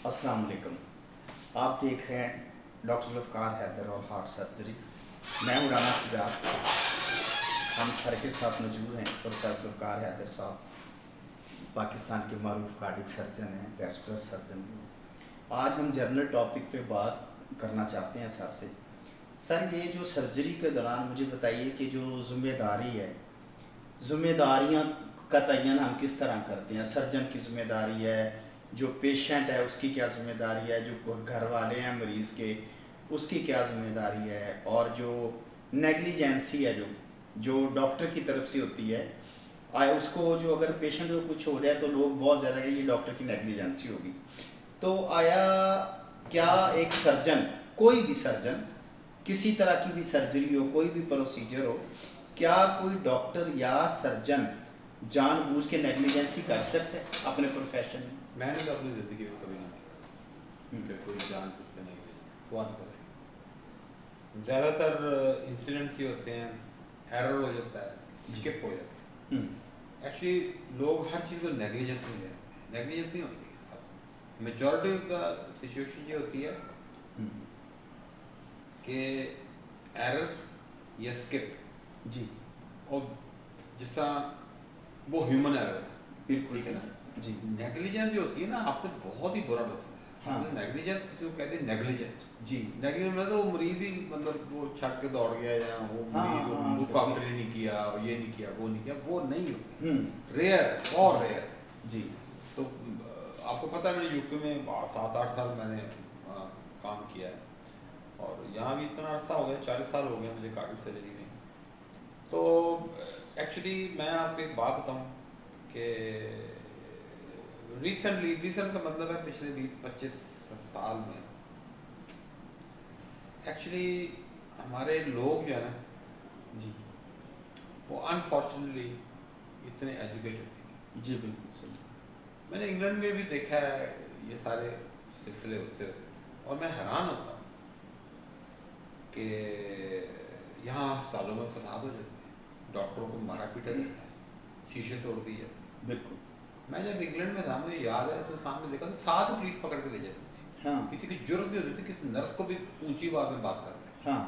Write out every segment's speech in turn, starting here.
السلام علیکم. آپ دیکھ رہے ہیں ڈاکٹر ذوالفقار حیدر اور ہارٹ سرجری. میں ہوں رانا سجاد. ہم سر کے ساتھ موجود ہیں پروفیسر ذوالفقار حیدر صاحب پاکستان کے معروف کارڈک سرجن ہیں, ویسکولر سرجن بھی ہیں. آج ہم جنرل ٹاپک پہ بات کرنا چاہتے ہیں سر سے. سر یہ جو سرجری کے دوران مجھے بتائیے کہ جو ذمہ داری ہے, ذمہ داریاں کا تعین ہم کس طرح کرتے ہیں؟ سرجن کی ذمہ داری ہے, جو پیشنٹ ہے اس کی کیا ذمہ داری ہے, جو گھر والے ہیں مریض کے اس کی کیا ذمہ داری ہے, اور جو نیگلیجنسی ہے جو ڈاکٹر کی طرف سے ہوتی ہے, اس کو جو اگر پیشنٹ کو کچھ ہو جائے تو لوگ بہت زیادہ کہ یہ ڈاکٹر کی نیگلیجنسی ہوگی. تو آیا کیا ایک سرجن, کوئی بھی سرجن, کسی طرح کی بھی سرجری ہو, کوئی بھی پروسیجر ہو, کیا کوئی ڈاکٹر یا سرجن جان بوجھ کے نیگلیجنسی کر سکتے ہیں اپنے پروفیشن میں؟ میں نے تو اپنی زندگی میں کبھی نہ دیکھا کہ کوئی جان بوجھ کے نیگلیجنس. سوال کریں, زیادہ تر انسیڈنٹس یہ ہوتے ہیں ایرر ہو جاتا ہے, اسکپ ہو جاتا ہے. ایکچولی لوگ ہر چیز کو نیگلیجنس نہیں لیتے ہیں, نیگلیجنس نہیں ہوتی. میجورٹی آف دا سچویشن یہ ہوتی ہے کہ ایرر یا اسکپ, جی, اور جس طرح وہ ہیومن ایرر ہے, بالکل ٹھیک ہے نا. جی, نیگلیجنس جو ہوتی ہے نا, آپ کو بہت ہی برا لگتا ہے. ہاں, نیگلیجنس کسی کو کہتے ہیں نیگلیجنٹ. جی, نیگلیجنٹ میں تو وہ مریض ہی مطلب وہ چھٹ کے دوڑ گیا, یا وہ مریض ہاں, لک آفٹر نہیں کیا, یہ نہیں کیا, وہ نہیں کیا, وہ نہیں ہوتی. ریئر ہے, بہت ریئر ہے. جی, تو آپ کو پتہ ہے میں نے یو کے میں 7-8 سال میں نے کام کیا ہے, اور یہاں بھی اتنا عرصہ ہو گیا, 40 سال ہو گئے مجھے کارڈک سرجری میں. تو ایکچولی میں آپ کو ایک بات بتاؤں کہ ریسنٹ کا مطلب ہے پچھلے 20-25 سال میں ایکچولی ہمارے لوگ جو ہے نا, جی, وہ انفارچونیٹلی اتنے ایجوکیٹڈ نہیں. جی, بالکل صحیح. میں نے انگلینڈ میں بھی دیکھا ہے یہ سارے سلسلے ہوتے ہوئے, اور میں حیران ہوتا ہوں کہ یہاں ہسپتالوں میں فساد ہو جاتے ہیں, ڈاکٹروں کو مارا پیٹا جاتا ہے, شیشے توڑ دی جاتے ہیں. بالکل. میں جب انگلینڈ میں تھا, مجھے یاد ہے تو سامنے دیکھا تو 7 پولیس پکڑ کے لے جاتی تھی. ہاں, کسی کی جرت نہیں ہوتی تھی کسی نرس کو بھی اونچی آواز میں بات کرنا. ہاں,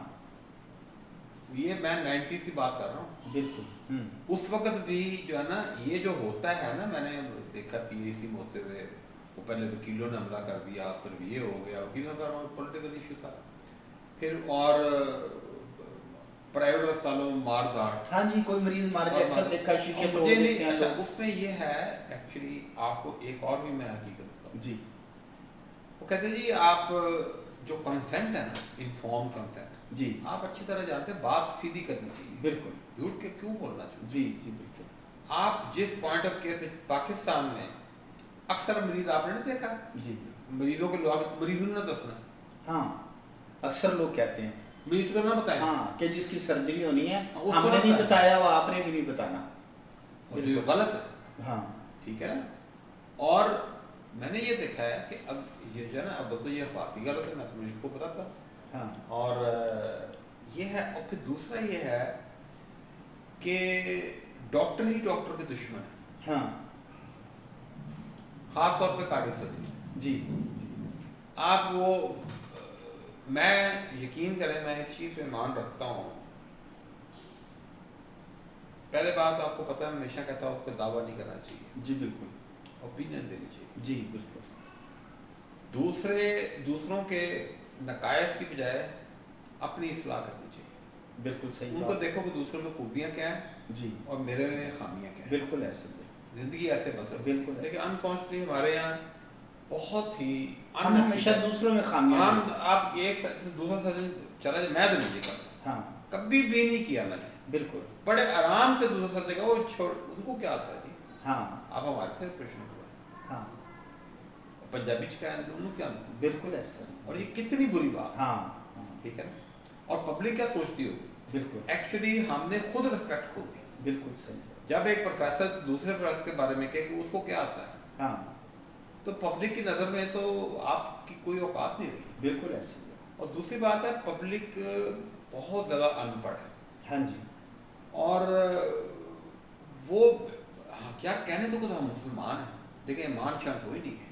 یہ میں 90s کی بات کر رہا ہوں. بالکل. اس وقت بھی جو ہے نا, یہ جو ہوتا ہے نا, میں نے دیکھا پی ای سی میں ہوتے ہوئے, وہ پہلے وکیلوں نے حملہ کر دیا, پھر یہ ہو گیا, وکیلوں کا پولیٹیکل ایشو تھا, پھر اور پرائیویٹ اسپتالوں میں مار داڑ. ہاں جی, کوئی مریض مار جائے, اکثر دیکھا شیشے توڑ مجھے دیتے نہیں, ہیں. اچھا اس میں یہ ہے ایکچولی آپ کو ایک اور بھی میں حقیقت بتاؤں. جی, وہ کہتے ہیں جی آپ جو کنسنٹ ہے نا, انفارم کنسنٹ, جی, آپ اچھی طرح جانتے ہیں بات سیدھی کرنی چاہیے, بالکل. جھوٹ کے کیوں بولنا چاہیے. جی, جی, بالکل. آپ جس پوائنٹ آف کیئر پہ پاکستان میں اکثر مریض آپ نے نہیں دیکھا, جی, مریضوں کے لوگ مریضوں نے دسنا, ہاں, اکثر لوگ کہتے ہیں مریض کو نہ بتائیں, ہاں کہ جس کی سرجری ہونی ہے اس ہم کو نے نہ نہیں بتائیں. بتایا, وہ آپ نے بھی نہیں بتانا. اور یہ غلط ہے. ہاں, ٹھیک ہے. اور میں نے یہ دیکھا ہے کہ اب یہ جو ہے نا, اب تو یہ بات ہی غلط ہے, میں تو مریض کو بتاتا ہوں. ہاں, اور یہ ہے, اور پھر دوسرا یہ ہے کہ ڈاکٹر ہی ڈاکٹر کے دشمن ہے, ہاں, خاص طور پہ کارڈک سرجری. جی, آپ وہ, میں یقین کریں میں اس چیز پہ ایمان رکھتا ہوں. پہلے بات آپ کو پتہ ہے, ہمیشہ کہتا ہوں آپ کو دعویٰ نہیں کرنا چاہیے, جی, بالکل. اوپینین دینی چاہیے. جی, بالکل. دوسروں کے نقائص کی بجائے اپنی اصلاح کرنی چاہیے. بالکل صحیح. ان کو دیکھو کہ دوسروں میں خوبیاں کیا ہیں, جی, اور میرے میں خامیاں کیا ہیں. بالکل ایسے. زندگی ایسے بسر, بالکل. لیکن انکانشیسلی ہمارے یہاں بہت ہی ہم ہمیشہ دوسروں میں خامیاں. آپ ایک دوسرا سرجن چلا جائے, میں تو نہیں کرتا, ہاں, کبھی بھی نہیں کیا میں نے. بالکل. بڑے آرام سے دوسرا سرجن کا, وہ چھوڑ, ان کو کیا آتا ہے جی, ہاں, آپ ہمارے سے پریشن ہوئے, ہاں, پنجابی چکا ہے ان کو کیا نہیں. بالکل ایسا. اور یہ کتنی بری بات. ہاں, ٹھیک ہے نا. اور پبلک کیا سوچتی ہوگی. بالکل. ایکچولی ہم نے خود ریسپیکٹ کھو دی. بالکل صحیح. جب ایک پروفیسر دوسرے پروفیسر کے بارے میں کہے کہ اس کو کیا آتا ہے, ہاں, تو پبلک کی نظر میں تو آپ کی کوئی اوقات نہیں رہی. بالکل ایسے. اور دوسری بات ہے, پبلک بہت زیادہ ان پڑھ ہے. ہاں جی. اور وہ کیا کہنے تو ہم مسلمان ہیں, لیکن ایمان شان کوئی نہیں ہے.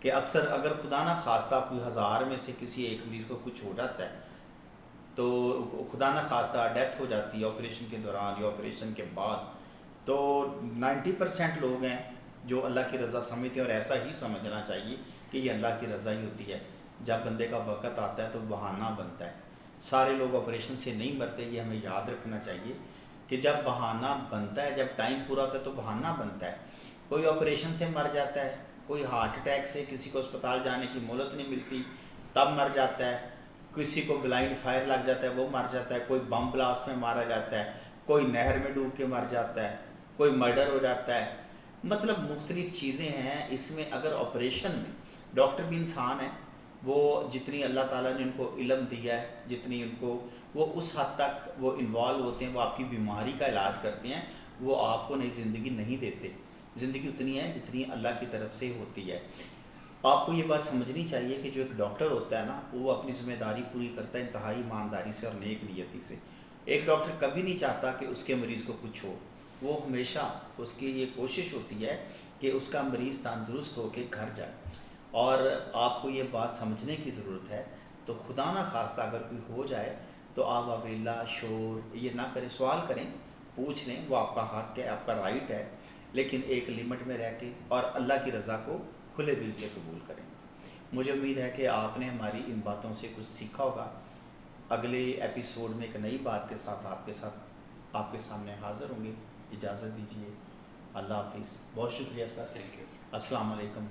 کہ اکثر اگر خدا نہ خواستہ کوئی 1000 میں سے کسی ایک مریض کو کچھ ہو جاتا ہے تو خدا نہ خواستہ ڈیتھ ہو جاتی ہے آپریشن کے دوران یا آپریشن کے بعد، تو 90% لوگ ہیں جو اللہ کی رضا سمجھتے ہیں، اور ایسا ہی سمجھنا چاہیے کہ یہ اللہ کی رضا ہی ہوتی ہے۔ جب بندے کا وقت آتا ہے تو بہانہ بنتا ہے، سارے لوگ آپریشن سے نہیں مرتے، یہ ہمیں یاد رکھنا چاہیے کہ جب بہانہ بنتا ہے، جب ٹائم پورا ہوتا ہے تو بہانہ بنتا ہے۔ کوئی آپریشن سے مر جاتا ہے، کوئی ہارٹ اٹیک سے، کسی کو اسپتال جانے کی مہلت نہیں ملتی تب مر جاتا ہے، کسی کو بلائنڈ فائر لگ جاتا ہے وہ مر جاتا ہے، کوئی بم بلاسٹ میں مارا جاتا ہے، کوئی نہر میں ڈوب کے مر جاتا ہے، کوئی مرڈر ہو جاتا ہے۔ مطلب مختلف چیزیں ہیں اس میں۔ اگر آپریشن میں ڈاکٹر بھی انسان ہیں، وہ جتنی اللہ تعالیٰ نے ان کو علم دیا ہے، جتنی ان کو وہ اس حد تک وہ انوالو ہوتے ہیں، وہ آپ کی بیماری کا علاج کرتے ہیں، وہ آپ کو نئی زندگی نہیں دیتے۔ زندگی اتنی ہے جتنی اللہ کی طرف سے ہوتی ہے۔ آپ کو یہ بات سمجھنی چاہیے کہ جو ایک ڈاکٹر ہوتا ہے نا، وہ اپنی ذمہ داری پوری کرتا ہے انتہائی ایمانداری سے اور نیک نیتی سے۔ ایک ڈاکٹر کبھی نہیں چاہتا کہ اس کے مریض کو کچھ ہو، وہ ہمیشہ اس کی یہ کوشش ہوتی ہے کہ اس کا مریض تندرست ہو کے گھر جائے۔ اور آپ کو یہ بات سمجھنے کی ضرورت ہے، تو خدا نہ خواستہ اگر کوئی ہو جائے تو آپ اویلا شور یہ نہ کریں، سوال کریں، پوچھ لیں، وہ آپ کا حق ہے، آپ کا رائٹ ہے، لیکن ایک لمٹ میں رہ کے اور اللہ کی رضا کو کھلے دل سے قبول کریں۔ مجھے امید ہے کہ آپ نے ہماری ان باتوں سے کچھ سیکھا ہوگا۔ اگلے ایپیسوڈ میں ایک نئی بات کے ساتھ آپ کے سامنے حاضر ہوں گے۔ اجازت دیجیے، اللہ حافظ، بہت شکریہ سر، تھینک یو۔ السلام علیکم۔